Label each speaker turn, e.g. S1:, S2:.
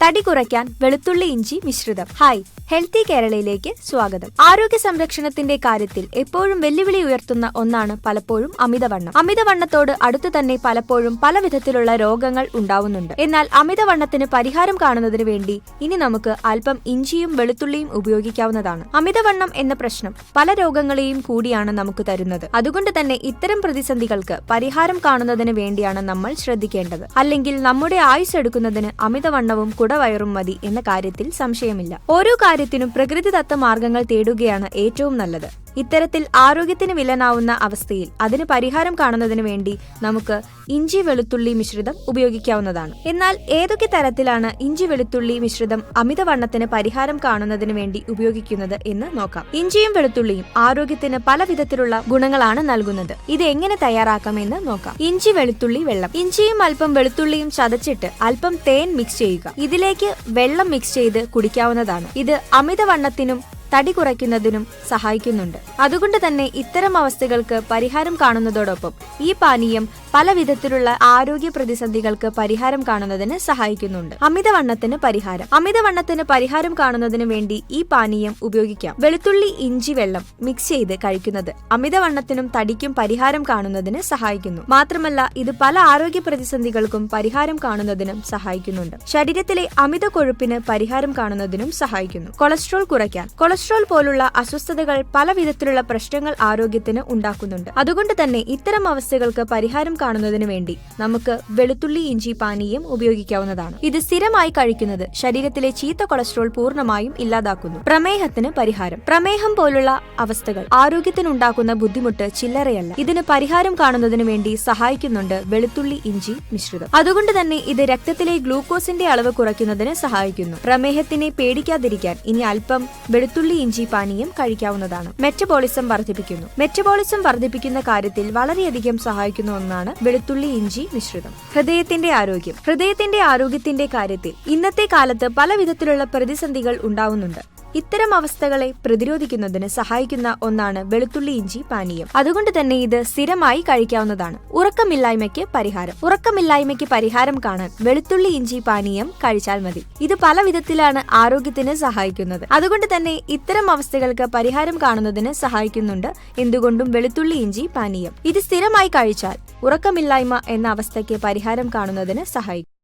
S1: തടി കുറയ്ക്കാൻ വെളുത്തുള്ളി ഇഞ്ചി മിശ്രിതം. ഹായ്, ഹെൽത്തി കേരളയിലേക്ക് സ്വാഗതം. ആരോഗ്യ സംരക്ഷണത്തിന്റെ കാര്യത്തിൽ എപ്പോഴും വെല്ലുവിളി ഉയർത്തുന്ന ഒന്നാണ് പലപ്പോഴും അമിതവണ്ണം. അമിതവണ്ണത്തോട് അടുത്തു തന്നെ പലപ്പോഴും പല വിധത്തിലുള്ള രോഗങ്ങൾ ഉണ്ടാവുന്നുണ്ട്. എന്നാൽ അമിതവണ്ണത്തിന് പരിഹാരം കാണുന്നതിന് വേണ്ടി ഇനി നമുക്ക് അല്പം ഇഞ്ചിയും വെളുത്തുള്ളിയും ഉപയോഗിക്കാവുന്നതാണ്. അമിതവണ്ണം എന്ന പ്രശ്നം പല രോഗങ്ങളെയും കൂടിയാണ് നമുക്ക് തരുന്നത്. അതുകൊണ്ട് തന്നെ ഇത്തരം പ്രതിസന്ധികൾക്ക് പരിഹാരം കാണുന്നതിന് വേണ്ടിയാണ് നമ്മൾ ശ്രദ്ധിക്കേണ്ടത്. അല്ലെങ്കിൽ നമ്മുടെ ആയുസ് എടുക്കുന്നതിന് അമിതവണ്ണവും കുടവയറും മതി എന്ന കാര്യത്തിൽ സംശയമില്ല. ഓരോ കാര്യത്തിനും പ്രകൃതിദത്ത മാർഗങ്ങൾ തേടുകയാണ് ഏറ്റവും നല്ലത്. ഇത്തരത്തിൽ ആരോഗ്യത്തിന് വില്ലനാവുന്ന അവസ്ഥയിൽ അതിന് പരിഹാരം കാണുന്നതിന് വേണ്ടി നമുക്ക് ഇഞ്ചി വെളുത്തുള്ളി മിശ്രിതം ഉപയോഗിക്കാവുന്നതാണ്. എന്നാൽ ഏതൊക്കെ തരത്തിലാണ് ഇഞ്ചി വെളുത്തുള്ളി മിശ്രിതം അമിതവണ്ണത്തിന് പരിഹാരം കാണുന്നതിന് വേണ്ടി ഉപയോഗിക്കുന്നത് എന്ന് നോക്കാം. ഇഞ്ചിയും വെളുത്തുള്ളിയും ആരോഗ്യത്തിന് പല വിധത്തിലുള്ള ഗുണങ്ങളാണ് നൽകുന്നത്. ഇത് എങ്ങനെ തയ്യാറാക്കാമെന്ന് നോക്കാം. ഇഞ്ചി വെളുത്തുള്ളി വെള്ളം. ഇഞ്ചിയും അല്പം വെളുത്തുള്ളിയും ചതച്ചിട്ട് അല്പം തേൻ മിക്സ് ചെയ്യുക. ഇതിലേക്ക് വെള്ളം മിക്സ് ചെയ്ത് കുടിക്കാവുന്നതാണ്. ഇത് അമിതവണ്ണത്തിനും തടി കുറയ്ക്കുന്നതിനും സഹായിക്കുന്നുണ്ട്. അതുകൊണ്ട് തന്നെ ഇത്തരം അവസ്ഥകൾക്ക് പരിഹാരം കാണുന്നതോടൊപ്പം ഈ പാനീയം പല വിധത്തിലുള്ള ആരോഗ്യ പ്രതിസന്ധികൾക്ക് പരിഹാരം കാണുന്നതിന് സഹായിക്കുന്നുണ്ട്. അമിതവണ്ണത്തിന് പരിഹാരം. അമിതവണ്ണത്തിന് പരിഹാരം കാണുന്നതിന് വേണ്ടി ഈ പാനീയം ഉപയോഗിക്കാം. വെളുത്തുള്ളി ഇഞ്ചി വെള്ളം മിക്സ് ചെയ്ത് കഴിക്കുന്നത് അമിതവണ്ണത്തിനും തടിക്കും പരിഹാരം കാണുന്നതിന് സഹായിക്കുന്നു. മാത്രമല്ല ഇത് പല ആരോഗ്യ പ്രതിസന്ധികൾക്കും പരിഹാരം കാണുന്നതിനും സഹായിക്കുന്നുണ്ട്. ശരീരത്തിലെ അമിത കൊഴുപ്പിന് പരിഹാരം കാണുന്നതിനും സഹായിക്കുന്നു. കൊളസ്ട്രോൾ കുറയ്ക്കാൻ. കൊളസ്ട്രോൾ പോലുള്ള അസ്വസ്ഥതകൾ പല വിധത്തിലുള്ള പ്രശ്നങ്ങൾ ആരോഗ്യത്തിന് ഉണ്ടാക്കുന്നുണ്ട്. അതുകൊണ്ട് തന്നെ ഇത്തരം അവസ്ഥകൾക്ക് പരിഹാരം കാണുന്നതിന് വേണ്ടി നമുക്ക് വെളുത്തുള്ളി ഇഞ്ചി പാനീയം ഉപയോഗിക്കാവുന്നതാണ്. ഇത് സ്ഥിരമായി കഴിക്കുന്നത് ശരീരത്തിലെ ചീത്ത കൊളസ്ട്രോൾ പൂർണ്ണമായും ഇല്ലാതാക്കുന്നു. പ്രമേഹത്തിന് പരിഹാരം. പ്രമേഹം പോലുള്ള അവസ്ഥകൾ ആരോഗ്യത്തിനുണ്ടാക്കുന്ന ബുദ്ധിമുട്ട് ചില്ലറയല്ല. ഇതിന് പരിഹാരം കാണുന്നതിന് വേണ്ടി സഹായിക്കുന്നുണ്ട് വെളുത്തുള്ളി ഇഞ്ചി മിശ്രിതം. അതുകൊണ്ട് തന്നെ ഇത് രക്തത്തിലെ ഗ്ലൂക്കോസിന്റെ അളവ് കുറയ്ക്കുന്നതിന് സഹായിക്കുന്നു. പ്രമേഹത്തിനെ പേടിക്കാതിരിക്കാൻ ഇനി അല്പം വെളുത്തുള്ളി ഇഞ്ചി പാനീയം കഴിക്കാവുന്നതാണ്. മെറ്റബോളിസം വർദ്ധിപ്പിക്കുന്നു. മെറ്റബോളിസം വർദ്ധിപ്പിക്കുന്ന കാര്യത്തിൽ വളരെയധികം സഹായിക്കുന്ന ഒന്നാണ് വെളുത്തുള്ളി ഇഞ്ചി മിശ്രിതം. ഹൃദയത്തിന്റെ ആരോഗ്യം. ഹൃദയത്തിന്റെ ആരോഗ്യത്തിന്റെ കാര്യത്തിൽ ഇന്നത്തെ കാലത്ത് പല വിധത്തിലുള്ള പ്രതിസന്ധികൾ ഉണ്ടാവുന്നുണ്ട്. ഇത്തരം അവസ്ഥകളെ പ്രതിരോധിക്കുന്നതിന് സഹായിക്കുന്ന ഒന്നാണ് വെളുത്തുള്ളി ഇഞ്ചി പാനീയം. അതുകൊണ്ട് തന്നെ ഇത് സ്ഥിരമായി കഴിക്കാവുന്നതാണ്. ഉറക്കമില്ലായ്മയ്ക്ക് പരിഹാരം. ഉറക്കമില്ലായ്മയ്ക്ക് പരിഹാരം കാണാൻ വെളുത്തുള്ളി ഇഞ്ചി പാനീയം കഴിച്ചാൽ മതി. ഇത് പല വിധത്തിലാണ് ആരോഗ്യത്തിന് സഹായിക്കുന്നത്. അതുകൊണ്ട് തന്നെ ഇത്തരം അവസ്ഥകൾക്ക് പരിഹാരം കാണുന്നതിന് സഹായിക്കുന്നുണ്ട് എന്തുകൊണ്ടും വെളുത്തുള്ളി ഇഞ്ചി പാനീയം. ഇത് സ്ഥിരമായി കഴിച്ചാൽ ഉറക്കമില്ലായ്മ എന്ന അവസ്ഥയ്ക്ക് പരിഹാരം കാണുന്നതിന് സഹായിക്കും.